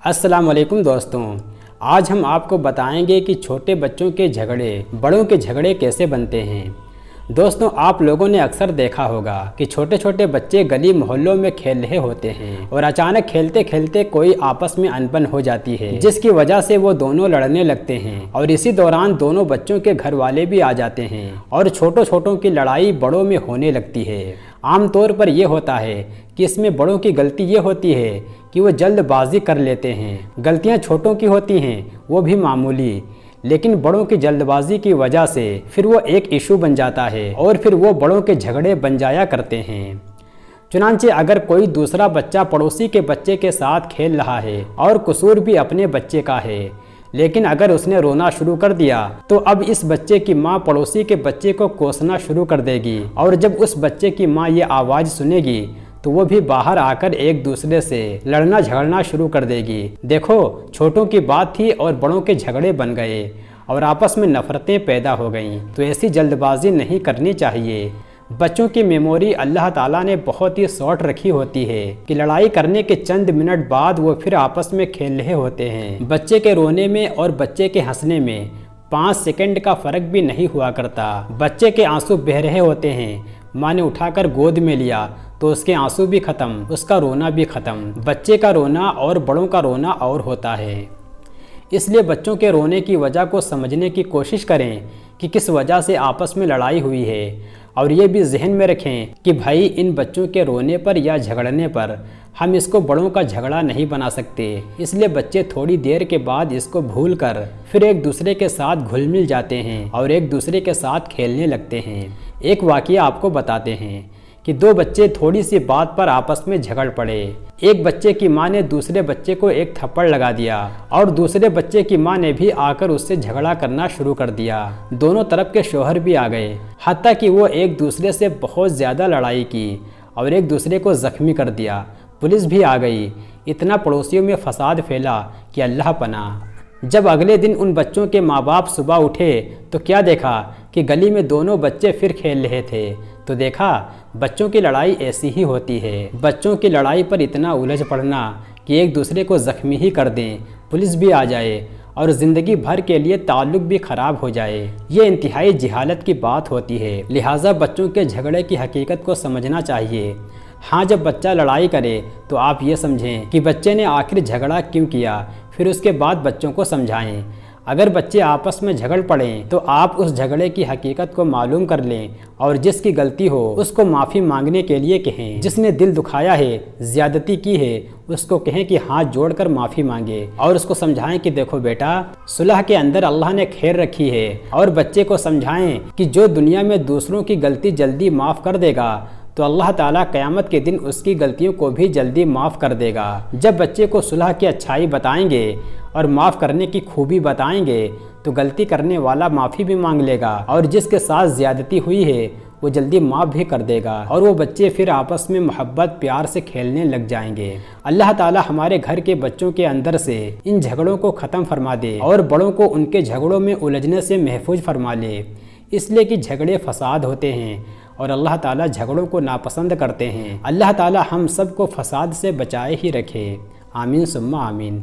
अस्सलाम वालेकुम दोस्तों, आज हम आपको बताएंगे कि छोटे बच्चों के झगड़े बड़ों के झगड़े कैसे बनते हैं। दोस्तों, आप लोगों ने अक्सर देखा होगा कि छोटे छोटे बच्चे गली मोहल्लों में खेल रहे होते हैं और अचानक खेलते खेलते कोई आपस में अनबन हो जाती है, जिसकी वजह से वो दोनों लड़ने लगते हैं और इसी दौरान दोनों बच्चों के घर वाले भी आ जाते हैं और छोटों छोटों की लड़ाई बड़ों में होने लगती है। आमतौर पर यह होता है कि इसमें बड़ों की गलती ये होती है कि वो जल्दबाजी कर लेते हैं। गलतियां छोटों की होती हैं, वो भी मामूली, लेकिन बड़ों की जल्दबाजी की वजह से फिर वो एक इशू बन जाता है और फिर वो बड़ों के झगड़े बन जाया करते हैं। चुनांचे अगर कोई दूसरा बच्चा पड़ोसी के बच्चे के साथ खेल रहा है और कसूर भी अपने बच्चे का है, लेकिन अगर उसने रोना शुरू कर दिया तो अब इस बच्चे की माँ पड़ोसी के बच्चे को कोसना शुरू कर देगी और जब उस बच्चे की माँ ये आवाज़ सुनेगी तो वो भी बाहर आकर एक दूसरे से लड़ना झगड़ना शुरू कर देगी। देखो, छोटों की बात थी और बड़ों के झगड़े बन गए और आपस में नफरतें पैदा हो गईं। तो ऐसी जल्दबाजी नहीं करनी चाहिए। बच्चों की मेमोरी अल्लाह ताला ने बहुत ही शॉर्ट रखी होती है कि लड़ाई करने के चंद मिनट बाद वो फिर आपस में खेल रहे होते हैं। बच्चे के रोने में और बच्चे के हंसने में 5 सेकंड का फ़र्क भी नहीं हुआ करता। बच्चे के आंसू बह रहे होते हैं, माँ ने उठाकर गोद में लिया तो उसके आंसू भी ख़त्म, उसका रोना भी ख़त्म। बच्चे का रोना और बड़ों का रोना और होता है। इसलिए बच्चों के रोने की वजह को समझने की कोशिश करें कि किस वजह से आपस में लड़ाई हुई है और ये भी जहन में रखें कि भाई इन बच्चों के रोने पर या झगड़ने पर हम इसको बड़ों का झगड़ा नहीं बना सकते। इसलिए बच्चे थोड़ी देर के बाद इसको भूलकर फिर एक दूसरे के साथ घुल मिल जाते हैं और एक दूसरे के साथ खेलने लगते हैं। एक वाक़या आपको बताते हैं कि 2 बच्चे थोड़ी सी बात पर आपस में झगड़ पड़े। एक बच्चे की मां ने दूसरे बच्चे को एक थप्पड़ लगा दिया और दूसरे बच्चे की मां ने भी आकर उससे झगड़ा करना शुरू कर दिया। दोनों तरफ के शौहर भी आ गए, हत्ता कि वो एक दूसरे से बहुत ज़्यादा लड़ाई की और एक दूसरे को ज़ख्मी कर दिया। पुलिस भी आ गई। इतना पड़ोसियों में फसाद फैला कि अल्लाह पनाह। जब अगले दिन उन बच्चों के माँ बाप सुबह उठे तो क्या देखा कि गली में दोनों बच्चे फिर खेल रहे थे। तो देखा, बच्चों की लड़ाई ऐसी ही होती है। बच्चों की लड़ाई पर इतना उलझ पड़ना कि एक दूसरे को ज़ख्मी ही कर दें, पुलिस भी आ जाए और ज़िंदगी भर के लिए ताल्लुक़ भी ख़राब हो जाए। ये इंतहाई जहालत की बात होती है। लिहाजा बच्चों के झगड़े की हकीकत को समझना चाहिए। हाँ, जब बच्चा लड़ाई करे तो आप ये समझें कि बच्चे ने आखिर झगड़ा क्यों किया, फिर उसके बाद बच्चों को समझाएं। अगर बच्चे आपस में झगड़ पड़ें तो आप उस झगड़े की हकीकत को मालूम कर लें और जिसकी गलती हो उसको माफ़ी मांगने के लिए कहें। जिसने दिल दुखाया है, ज़्यादती की है, उसको कहें कि हाथ जोड़कर माफ़ी मांगे और उसको समझाएं कि देखो बेटा, सुलह के अंदर अल्लाह ने खैर रखी है। और बच्चे को समझाएं कि जो दुनिया में दूसरों की गलती जल्दी माफ़ कर देगा तो अल्लाह ताला क़यामत के दिन उसकी गलतियों को भी जल्दी माफ़ कर देगा। जब बच्चे को सुलह की अच्छाई बताएंगे और माफ़ करने की खूबी बताएंगे तो गलती करने वाला माफ़ी भी मांग लेगा और जिसके साथ ज़्यादती हुई है वो जल्दी माफ़ भी कर देगा और वो बच्चे फिर आपस में मोहब्बत प्यार से खेलने लग जाएंगे। अल्लाह ताला हमारे घर के बच्चों के अंदर से इन झगड़ों को ख़त्म फरमा दे और बड़ों को उनके झगड़ों में उलझने से महफूज फरमा ले। इसलिए कि झगड़े फसाद होते हैं और अल्लाह ताला झगड़ों को नापसंद करते हैं। अल्लाह ताला हम सब को फसाद से बचाए ही रखे। आमीन सुम्मा आमीन।